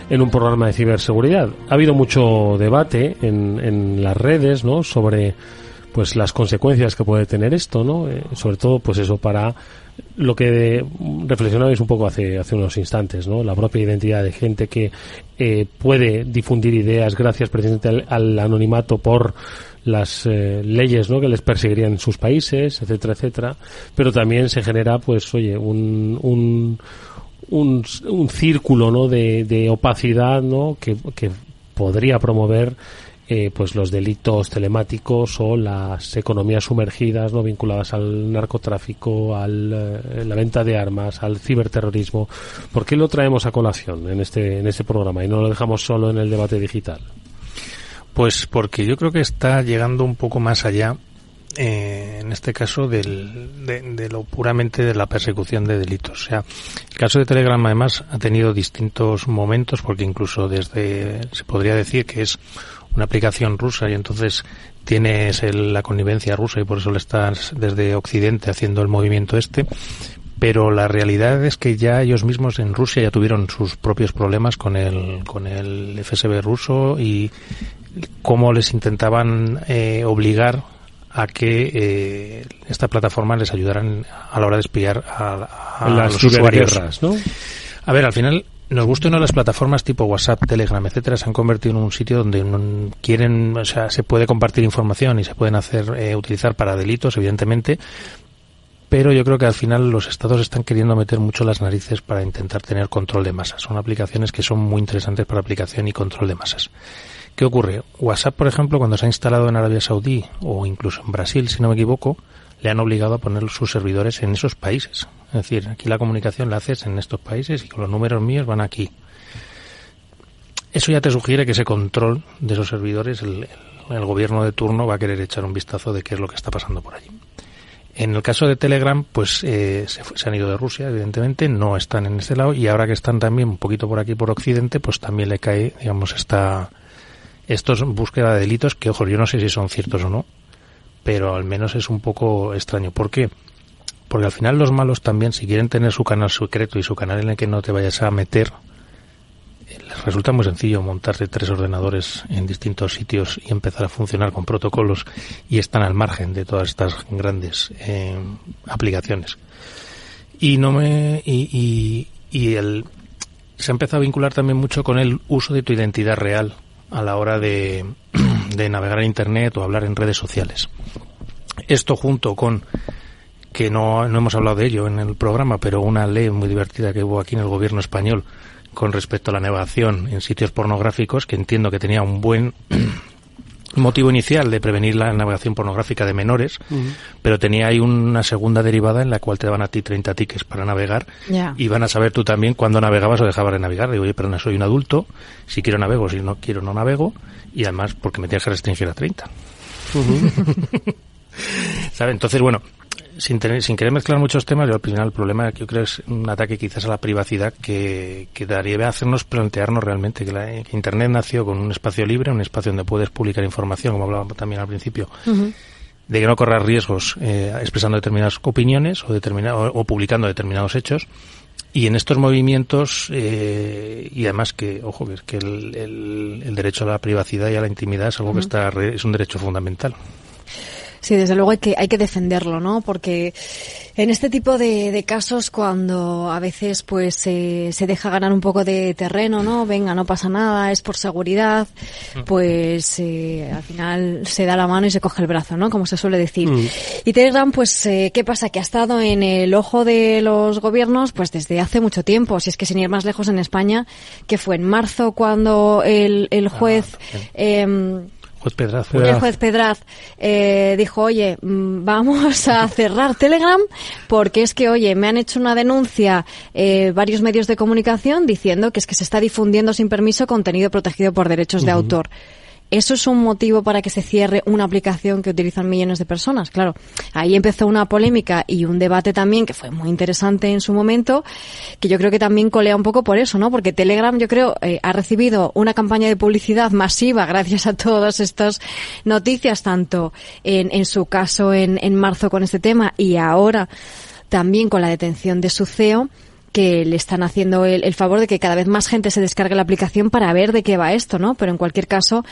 en un programa de ciberseguridad? Ha habido mucho debate en las redes, ¿no?, sobre pues las consecuencias que puede tener esto, ¿no? Sobre todo, pues eso, para lo que reflexionabais un poco hace unos instantes, ¿no? La propia identidad de gente que puede difundir ideas gracias precisamente al anonimato por las leyes, ¿no?, que les perseguirían en sus países, etcétera, etcétera. Pero también se genera, pues, oye, un círculo, ¿no?, de opacidad, ¿no?, que podría promover pues los delitos telemáticos o las economías sumergidas, no vinculadas al narcotráfico, la venta de armas, al ciberterrorismo. ¿Por qué lo traemos a colación en este programa y no lo dejamos solo en el debate digital? Pues porque yo creo que está llegando un poco más allá, en este caso, de lo puramente de la persecución de delitos. O sea, el caso de Telegram, además, ha tenido distintos momentos, porque incluso se podría decir que es una aplicación rusa y entonces tienes la connivencia rusa y por eso le estás desde Occidente haciendo el movimiento pero la realidad es que ya ellos mismos en Rusia ya tuvieron sus propios problemas con el FSB ruso y cómo les intentaban obligar a que esta plataforma les ayudaran a la hora de espiar a los usuarios, ¿no? A ver, al final, nos gusta o no, las plataformas tipo WhatsApp, Telegram, etcétera, se han convertido en un sitio donde se puede compartir información y se pueden utilizar para delitos, evidentemente, pero yo creo que al final los estados están queriendo meter mucho las narices para intentar tener control de masas. Son aplicaciones que son muy interesantes para aplicación y control de masas. ¿Qué ocurre? WhatsApp, por ejemplo, cuando se ha instalado en Arabia Saudí o incluso en Brasil, si no me equivoco, le han obligado a poner sus servidores en esos países. Es decir, aquí la comunicación la haces en estos países y con los números míos van aquí. Eso ya te sugiere que ese control de esos servidores, el gobierno de turno va a querer echar un vistazo de qué es lo que está pasando por allí. En el caso de Telegram, pues se han ido de Rusia, evidentemente, no están en este lado, y ahora que están también un poquito por aquí, por Occidente, pues también le cae, digamos, estos búsqueda de delitos que, ojo, yo no sé si son ciertos o no, pero al menos es un poco extraño. ¿Por qué? Porque al final los malos también, si quieren tener su canal secreto y su canal en el que no te vayas a meter, les resulta muy sencillo montarte 3 ordenadores en distintos sitios y empezar a funcionar con protocolos, y están al margen de todas estas grandes aplicaciones. Se ha empezado a vincular también mucho con el uso de tu identidad real a la hora de navegar en Internet o hablar en redes sociales. Esto, junto con que no hemos hablado de ello en el programa, pero una ley muy divertida que hubo aquí en el gobierno español con respecto a la navegación en sitios pornográficos, que entiendo que tenía un buen motivo inicial de prevenir la navegación pornográfica de menores, pero tenía ahí una segunda derivada en la cual te daban a ti 30 tickets para navegar y van a saber tú también cuándo navegabas o dejabas de navegar. Digo, oye, pero no soy un adulto, si quiero navego, si no quiero no navego, y además porque me tienes que restringir a 30. ¿Sabe? Entonces, bueno, sin querer mezclar muchos temas, yo al final el problema yo creo es un ataque quizás a la privacidad que daría a hacernos plantearnos realmente que Internet nació con un espacio libre, un espacio donde puedes publicar información, como hablábamos también al principio, de que no corras riesgos expresando determinadas opiniones o publicando determinados hechos. Y en estos movimientos, y además que, ojo, que el derecho a la privacidad y a la intimidad es algo que es un derecho fundamental. Sí, desde luego hay que defenderlo, ¿no? Porque en este tipo de casos, cuando a veces pues se deja ganar un poco de terreno, ¿no? Venga, no pasa nada, es por seguridad, pues al final se da la mano y se coge el brazo, ¿no? Como se suele decir. Y Telegram, pues, ¿qué pasa? Que ha estado en el ojo de los gobiernos pues desde hace mucho tiempo. Si es que sin ir más lejos en España, que fue en marzo cuando el juez... El juez Pedraz dijo, oye, vamos a cerrar Telegram porque es que, oye, me han hecho una denuncia varios medios de comunicación diciendo que es que se está difundiendo sin permiso contenido protegido por derechos de autor. ¿Eso es un motivo para que se cierre una aplicación que utilizan millones de personas? Claro, ahí empezó una polémica y un debate también que fue muy interesante en su momento, que yo creo que también colea un poco por eso, ¿no? Porque Telegram, yo creo, ha recibido una campaña de publicidad masiva gracias a todas estas noticias, tanto en su caso en marzo con este tema y ahora también con la detención de su CEO, que le están haciendo el favor de que cada vez más gente se descargue la aplicación para ver de qué va esto, ¿no? Pero en cualquier caso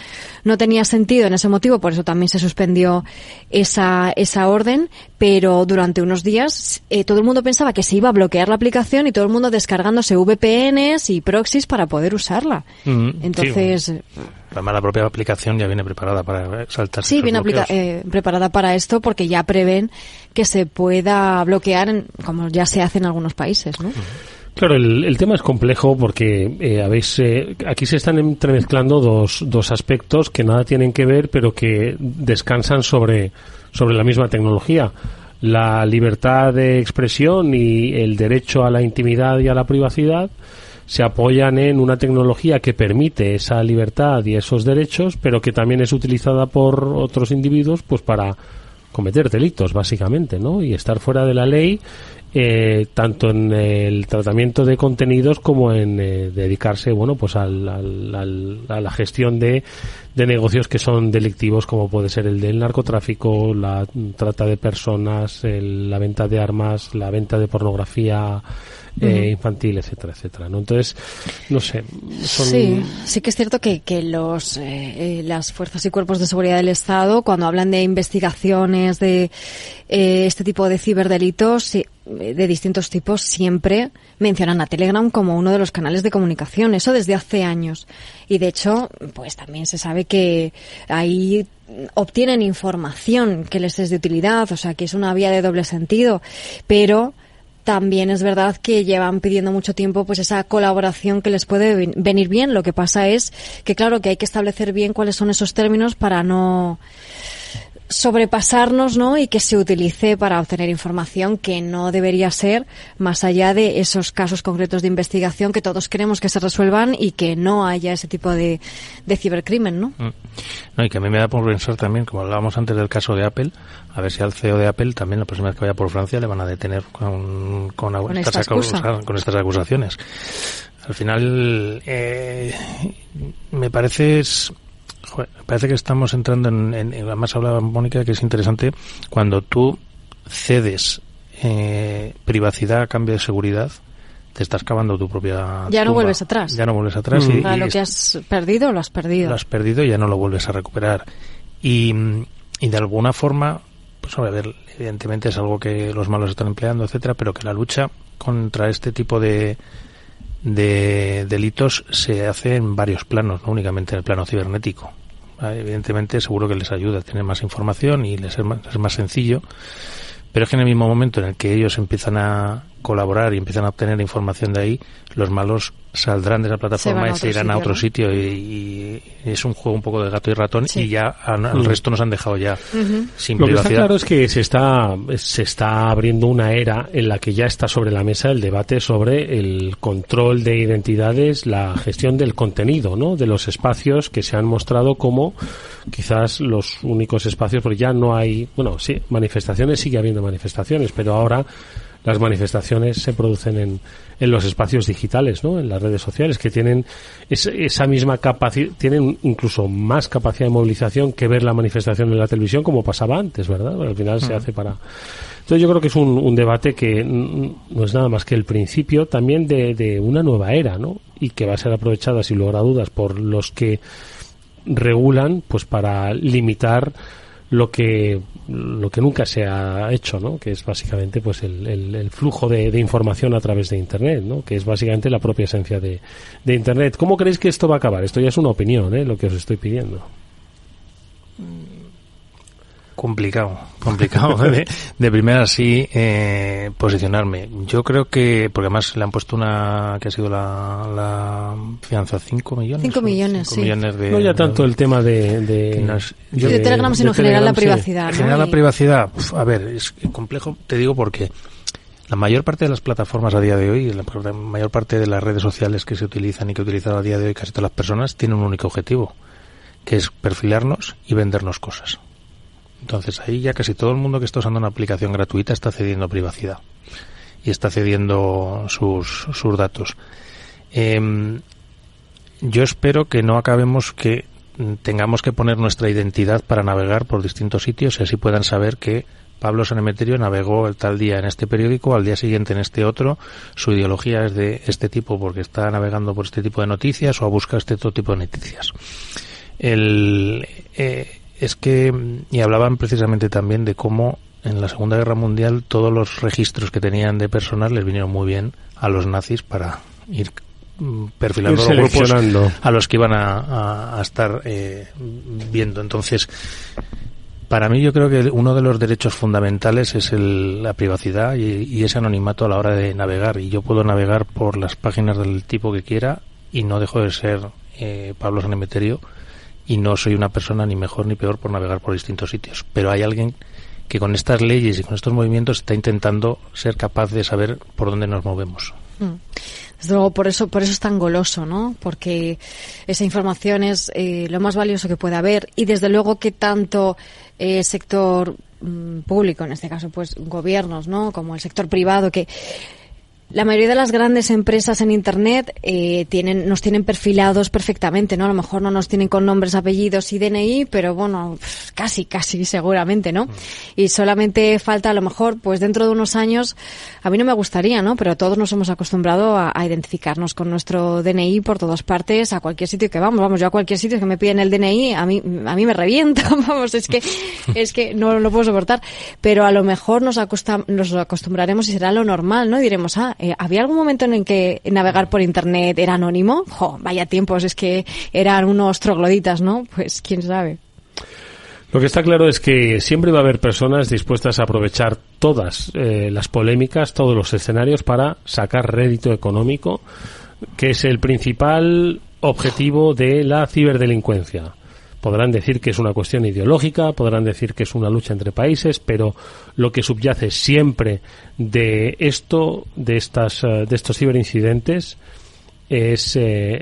no tenía sentido en ese motivo, por eso también se suspendió esa orden, pero durante unos días todo el mundo pensaba que se iba a bloquear la aplicación y todo el mundo descargándose VPNs y proxies para poder usarla. Entonces... Sí, además la propia aplicación ya viene preparada para saltarse. Sí, viene preparada para esto porque ya prevén que se pueda bloquear, como ya se hace en algunos países, ¿no? Claro, el tema es complejo porque aquí se están entremezclando dos aspectos que nada tienen que ver, pero que descansan sobre la misma tecnología. La libertad de expresión y el derecho a la intimidad y a la privacidad se apoyan en una tecnología que permite esa libertad y esos derechos, pero que también es utilizada por otros individuos pues para cometer delitos, básicamente, ¿no? Y estar fuera de la ley, tanto en el tratamiento de contenidos como en dedicarse, bueno, pues a la gestión de negocios que son delictivos, como puede ser el del narcotráfico, la trata de personas, la venta de armas, la venta de pornografía infantil, etcétera, etcétera, ¿no? Entonces, no sé, sí que es cierto que las fuerzas y cuerpos de seguridad del Estado, cuando hablan de investigaciones de este tipo de ciberdelitos de distintos tipos, siempre mencionan a Telegram como uno de los canales de comunicación, eso desde hace años. Y de hecho, pues también se sabe que ahí obtienen información que les es de utilidad, o sea que es una vía de doble sentido, pero también es verdad que llevan pidiendo mucho tiempo pues esa colaboración que les puede venir bien. Lo que pasa es que claro que hay que establecer bien cuáles son esos términos para no sobrepasarnos, ¿no? Y que se utilice para obtener información que no debería ser más allá de esos casos concretos de investigación que todos queremos que se resuelvan y que no haya ese tipo de cibercrimen, ¿no? No, y que a mí me da por pensar también, como hablábamos antes del caso de Apple, a ver si al CEO de Apple también la próxima vez que vaya por Francia le van a detener con estas acusaciones. Al final me parece que estamos entrando en además hablaba Mónica que es interesante cuando tú cedes privacidad a cambio de seguridad, te estás cavando tu propia ya no tumba. vuelves atrás y lo que has perdido lo has perdido y ya no lo vuelves a recuperar y de alguna forma pues a ver, evidentemente es algo que los malos están empleando, etcétera, pero que la lucha contra este tipo de delitos se hace en varios planos, no únicamente en el plano cibernético. Evidentemente seguro que les ayuda a tener más información y les es más sencillo, pero es que en el mismo momento en el que ellos empiezan a colaborar y empiezan a obtener información de ahí, los malos saldrán de esa plataforma y se irán a otro sitio, y es un juego un poco de gato y ratón, y ya al resto nos han dejado ya sin privacidad. Lo que está claro es que se está abriendo una era en la que ya está sobre la mesa el debate sobre el control de identidades, la gestión del contenido, ¿no? De los espacios que se han mostrado como quizás los únicos espacios, porque ya no hay, bueno, sí, manifestaciones, sigue habiendo manifestaciones, pero ahora las manifestaciones se producen en los espacios digitales, ¿no? En las redes sociales, que tienen esa misma capacidad, tienen incluso más capacidad de movilización que ver la manifestación en la televisión, como pasaba antes, ¿verdad? Al final se hace para... Entonces yo creo que es un debate que no es nada más que el principio también de una nueva era, ¿no? Y que va a ser aprovechada, sin lugar a dudas, por los que regulan, pues para limitar lo que nunca se ha hecho, ¿no? Que es básicamente pues el flujo de información a través de Internet, ¿no? Que es básicamente la propia esencia de Internet. ¿Cómo creéis que esto va a acabar? Esto ya es una opinión, lo que os estoy pidiendo. Complicado de primera sí posicionarme. Yo creo que, porque además le han puesto una, que ha sido la fianza, 5 millones. 5 millones, 5 sí. millones de... No ya tanto el tema de Telegram, sino en general la privacidad, ¿no? En general la privacidad, a ver, es complejo, te digo porque la mayor parte de las plataformas a día de hoy, la mayor parte de las redes sociales que se utilizan y que utilizan a día de hoy casi todas las personas, tienen un único objetivo, que es perfilarnos y vendernos cosas. Entonces ahí ya casi todo el mundo que está usando una aplicación gratuita está cediendo privacidad y está cediendo sus datos. Yo espero que no acabemos que tengamos que poner nuestra identidad para navegar por distintos sitios y así puedan saber que Pablo San Emeterio navegó el tal día en este periódico, al día siguiente en este otro, su ideología es de este tipo porque está navegando por este tipo de noticias o ha buscado este otro tipo de noticias. Es que, y hablaban precisamente también de cómo en la Segunda Guerra Mundial todos los registros que tenían de personas les vinieron muy bien a los nazis para ir perfilando los grupos a los que iban a estar viendo. Entonces, para mí yo creo que uno de los derechos fundamentales es la privacidad y ese anonimato a la hora de navegar. Y yo puedo navegar por las páginas del tipo que quiera y no dejo de ser Pablo San Emeterio. Y no soy una persona ni mejor ni peor por navegar por distintos sitios. Pero hay alguien que con estas leyes y con estos movimientos está intentando ser capaz de saber por dónde nos movemos. Desde luego, por eso es tan goloso, ¿no? Porque esa información es lo más valioso que puede haber. Y desde luego que tanto sector público, en este caso pues gobiernos, ¿no? Como el sector privado, que la mayoría de las grandes empresas en Internet nos tienen perfilados perfectamente, ¿no? A lo mejor no nos tienen con nombres, apellidos y DNI, pero bueno, casi seguramente, ¿no? Y solamente falta a lo mejor, pues dentro de unos años, a mí no me gustaría, ¿no? Pero todos nos hemos acostumbrado a identificarnos con nuestro DNI por todas partes, a cualquier sitio que vamos, yo a cualquier sitio que me piden el DNI, a mí me revienta, vamos, es que no lo puedo soportar. Pero a lo mejor nos acostumbraremos y será lo normal, ¿no? Y diremos, ¿había algún momento en el que navegar por Internet era anónimo? Vaya tiempos, es que eran unos trogloditas, ¿no? Pues quién sabe. Lo que está claro es que siempre va a haber personas dispuestas a aprovechar todas las polémicas, todos los escenarios para sacar rédito económico, que es el principal objetivo de la ciberdelincuencia. Podrán decir que es una cuestión ideológica, podrán decir que es una lucha entre países, pero lo que subyace siempre de estos ciberincidentes es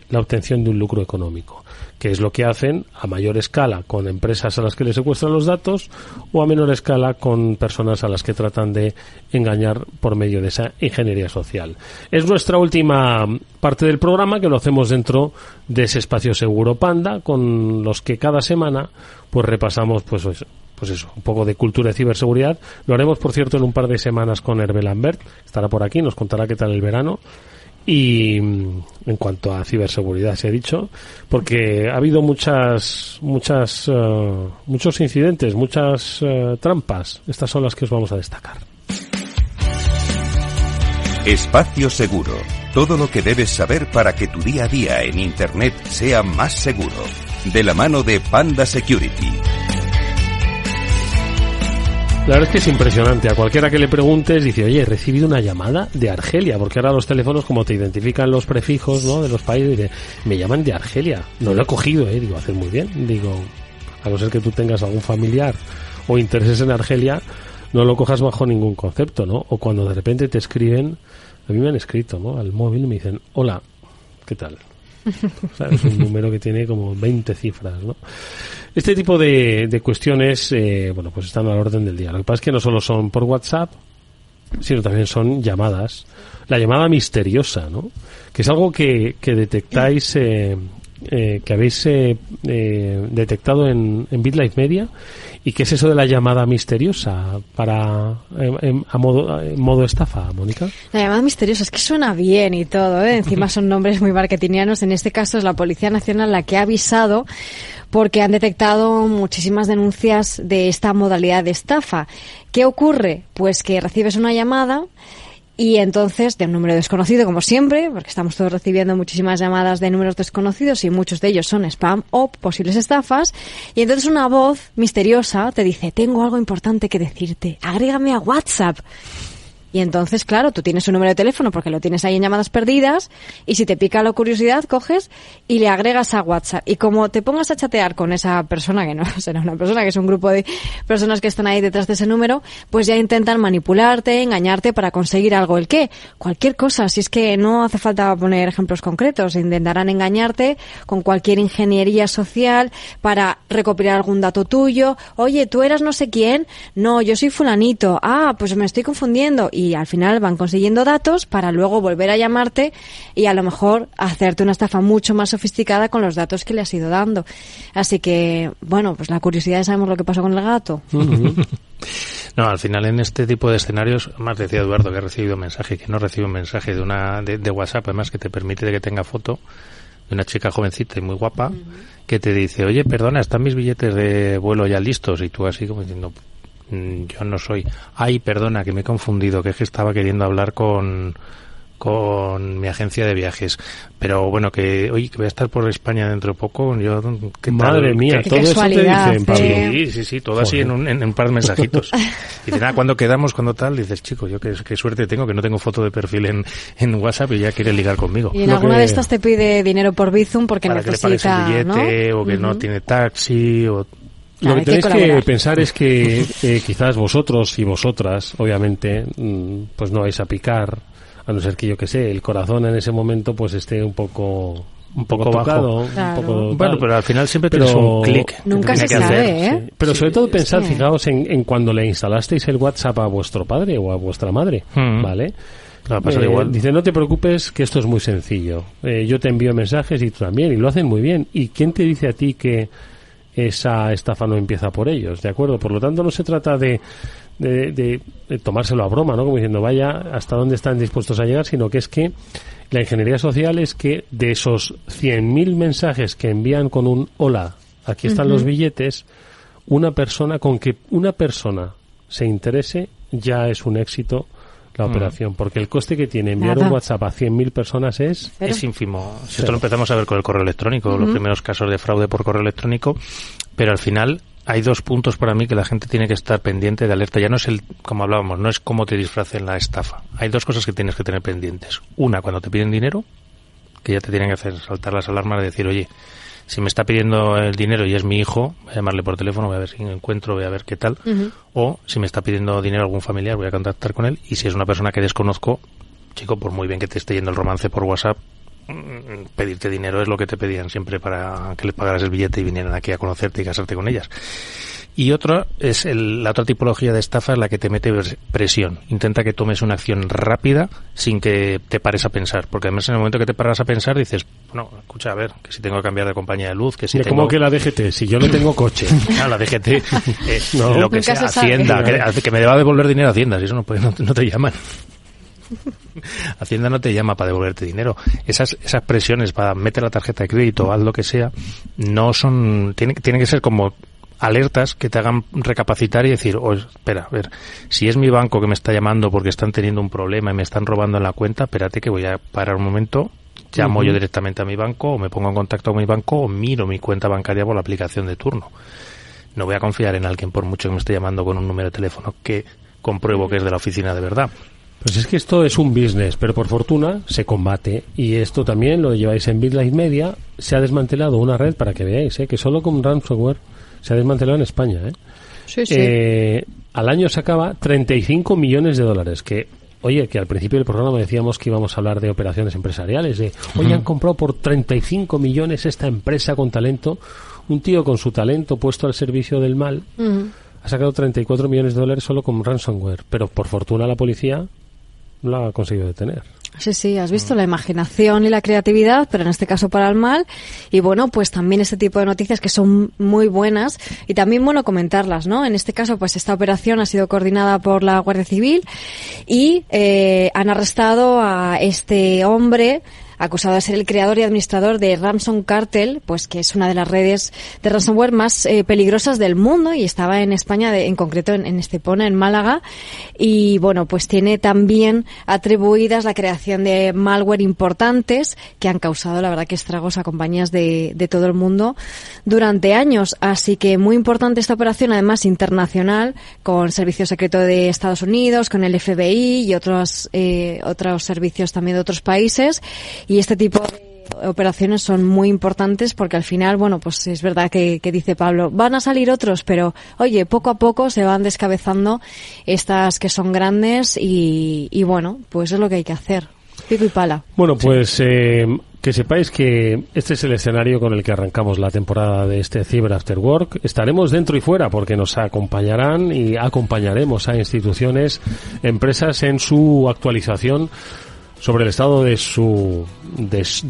la obtención de un lucro económico, que es lo que hacen a mayor escala con empresas a las que les secuestran los datos o a menor escala con personas a las que tratan de engañar por medio de esa ingeniería social. Es nuestra última parte del programa, que lo hacemos dentro de ese espacio Seguro Panda, con los que cada semana pues repasamos pues eso, un poco de cultura y ciberseguridad. Lo haremos, por cierto, en un par de semanas con Hervé Lambert, estará por aquí, nos contará qué tal el verano. Y en cuanto a ciberseguridad se ha dicho, porque ha habido muchos incidentes, muchas trampas. Estas son las que os vamos a destacar. Espacio Seguro. Todo lo que debes saber para que tu día a día en Internet sea más seguro. De la mano de Panda Security. La verdad es que es impresionante. A cualquiera que le preguntes dice, oye, he recibido una llamada de Argelia, porque ahora los teléfonos, como te identifican los prefijos, ¿no?, de los países, dice, me llaman de Argelia. No lo he cogido, digo, haces muy bien. Digo, a no ser que tú tengas algún familiar o intereses en Argelia, no lo cojas bajo ningún concepto, ¿no? O cuando de repente te escriben, a mí me han escrito, ¿no?, al móvil, me dicen, hola, ¿qué tal? O sea, es un número que tiene como 20 cifras, ¿no? Este tipo de cuestiones, bueno, pues están a la orden del día. Lo que pasa es que no solo son por WhatsApp, sino también son llamadas. La llamada misteriosa, ¿no?, que es algo que detectáis, que habéis detectado en BitLife Media. ¿Y qué es eso de la llamada misteriosa en modo estafa, Mónica? La llamada misteriosa es que suena bien y todo, ¿eh? Encima son nombres muy marketingianos. En este caso es la Policía Nacional la que ha avisado porque han detectado muchísimas denuncias de esta modalidad de estafa. ¿Qué ocurre? Pues que recibes una llamada y entonces, de un número desconocido, como siempre, porque estamos todos recibiendo muchísimas llamadas de números desconocidos y muchos de ellos son spam o posibles estafas, y entonces una voz misteriosa te dice, tengo algo importante que decirte, agrégame a WhatsApp. Y entonces, claro, tú tienes un número de teléfono porque lo tienes ahí en llamadas perdidas y si te pica la curiosidad, coges y le agregas a WhatsApp. Y como te pongas a chatear con esa persona, que no será una persona, que es un grupo de personas que están ahí detrás de ese número, pues ya intentan manipularte, engañarte para conseguir algo. ¿El qué? Cualquier cosa. Si es que no hace falta poner ejemplos concretos. Intentarán engañarte con cualquier ingeniería social para recopilar algún dato tuyo. Oye, ¿tú eras no sé quién? No, yo soy fulanito. Ah, pues me estoy confundiendo. Y al final van consiguiendo datos para luego volver a llamarte y a lo mejor hacerte una estafa mucho más sofisticada con los datos que le has ido dando. Así que, bueno, pues la curiosidad de sabemos lo que pasó con el gato. No, al final en este tipo de escenarios, más decía Eduardo que ha recibido mensaje, que no recibe un mensaje de WhatsApp, además que te permite que tenga foto de una chica jovencita y muy guapa, que te dice, oye, perdona, están mis billetes de vuelo ya listos, y tú así como diciendo, yo no soy. Ay, perdona, que me he confundido, que es que estaba queriendo hablar con mi agencia de viajes. Pero bueno, que hoy que voy a estar por España dentro de poco. Yo, ¿qué Madre tal? mía, ¿Qué todo eso te dicen, Pablo. Sí, todo así en un par de mensajitos. Y dice, ¿cuándo quedamos? ¿Cuándo tal? Dices, chico, yo qué suerte tengo, que no tengo foto de perfil en WhatsApp y ya quiere ligar conmigo. Y en alguna de estas te pide dinero por Bizum porque para necesita, que le pagues el billete, ¿no? O que no tiene taxi, o... Lo que tenéis que pensar es que quizás vosotros y vosotras, obviamente, pues no vais a picar, a no ser que, yo que sé, el corazón en ese momento pues esté un poco tocado, claro. un poco bueno, pero al final siempre tienes un clic. Nunca se sabe, ¿eh? Sí. Pero sobre todo pensad, fijaos en cuando le instalasteis el WhatsApp a vuestro padre o a vuestra madre, ¿vale? Va a pasar igual. Dice, no te preocupes, que esto es muy sencillo. Yo te envío mensajes y tú también, y lo hacen muy bien. ¿Y quién te dice a ti que esa estafa no empieza por ellos? ¿De acuerdo? Por lo tanto, no se trata de tomárselo a broma, ¿no? Como diciendo, vaya, hasta dónde están dispuestos a llegar, sino que es que la ingeniería social es que de esos 100.000 mensajes que envían con un hola, aquí están los billetes, con que una persona se interese, ya es un éxito la operación, porque el coste que tiene enviar un WhatsApp a 100.000 personas es ínfimo. Si esto lo empezamos a ver con el correo electrónico, los primeros casos de fraude por correo electrónico, pero al final hay dos puntos para mí que la gente tiene que estar pendiente de alerta. Ya no es como hablábamos, no es cómo te disfracen la estafa. Hay dos cosas que tienes que tener pendientes. Una, cuando te piden dinero, que ya te tienen que hacer saltar las alarmas de decir, oye, si me está pidiendo el dinero y es mi hijo, voy a llamarle por teléfono, voy a ver si me encuentro, voy a ver qué tal. O si me está pidiendo dinero algún familiar, voy a contactar con él. Y si es una persona que desconozco, chico, por muy bien que te esté yendo el romance por WhatsApp, pedirte dinero es lo que te pedían siempre para que les pagaras el billete y vinieran aquí a conocerte y casarte con ellas. Y otra es la otra tipología de estafa, es la que te mete presión. Intenta que tomes una acción rápida sin que te pares a pensar, porque además en el momento que te paras a pensar dices, bueno, escucha, a ver, que si tengo que cambiar de compañía de luz, que si tengo... ¿Cómo que la DGT? Si yo no tengo coche. La DGT, no, lo que sea, Hacienda, que me deba devolver dinero a Hacienda, si eso no te llaman. Hacienda no te llama para devolverte dinero. Esas presiones para meter la tarjeta de crédito o haz lo que sea, no son... Tienen que ser como alertas que te hagan recapacitar y decir, espera, a ver, si es mi banco que me está llamando porque están teniendo un problema y me están robando en la cuenta, espérate que voy a parar un momento, llamo yo directamente a mi banco o me pongo en contacto con mi banco o miro mi cuenta bancaria por la aplicación de turno. no voy a confiar en alguien por mucho que me esté llamando con un número de teléfono que compruebo que es de la oficina de verdad. Pues es que esto es un business, pero por fortuna se combate. Y esto también lo lleváis en BitLife Media. Se ha desmantelado una red, para que veáis, que solo con ransomware se ha desmantelado en España. Sí, sí. Al año sacaba 35 millones de dólares, que... Oye, que al principio del programa decíamos que íbamos a hablar de operaciones empresariales, de, oye, han comprado por 35 millones esta empresa con talento. Un tío con su talento puesto al servicio del mal ha sacado 34 millones de dólares solo con ransomware, pero por fortuna la policía no la ha conseguido detener. Sí, sí, has visto la imaginación y la creatividad, pero en este caso para el mal. Y bueno, pues también este tipo de noticias que son muy buenas y también bueno comentarlas, ¿no? En este caso, pues esta operación ha sido coordinada por la Guardia Civil y han arrestado a este hombre acusado de ser el creador y administrador de Ransom Cartel, pues que es una de las redes de ransomware más peligrosas del mundo, y estaba en España, en concreto en Estepona, en Málaga, y bueno, pues tiene también atribuidas la creación de malware importantes que han causado, la verdad, que estragos a compañías de todo el mundo durante años. Así que muy importante esta operación, además internacional, con Servicio Secreto de Estados Unidos, con el FBI y otros servicios también de otros países. Y este tipo de operaciones son muy importantes porque al final, bueno, pues es verdad que dice Pablo, van a salir otros, pero oye, poco a poco se van descabezando estas que son grandes y bueno, pues es lo que hay que hacer. Pico y pala. Bueno, pues que sepáis que este es el escenario con el que arrancamos la temporada de este Cyber After Work. Estaremos dentro y fuera porque nos acompañarán y acompañaremos a instituciones, empresas en su actualización sobre el estado de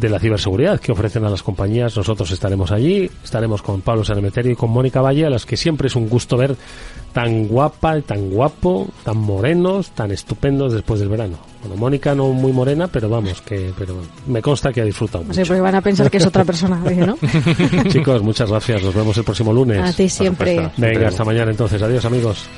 la ciberseguridad que ofrecen a las compañías. Nosotros estaremos allí, estaremos con Pablo Sanemeterio y con Mónica Valle, a las que siempre es un gusto ver tan guapa, tan guapo, tan morenos, tan estupendos después del verano. Bueno, Mónica no muy morena, pero vamos, pero me consta que ha disfrutado mucho. Sí, porque van a pensar que es otra persona, ¿no? Chicos, muchas gracias, nos vemos el próximo lunes. A ti siempre. Venga, hasta mañana entonces, adiós amigos.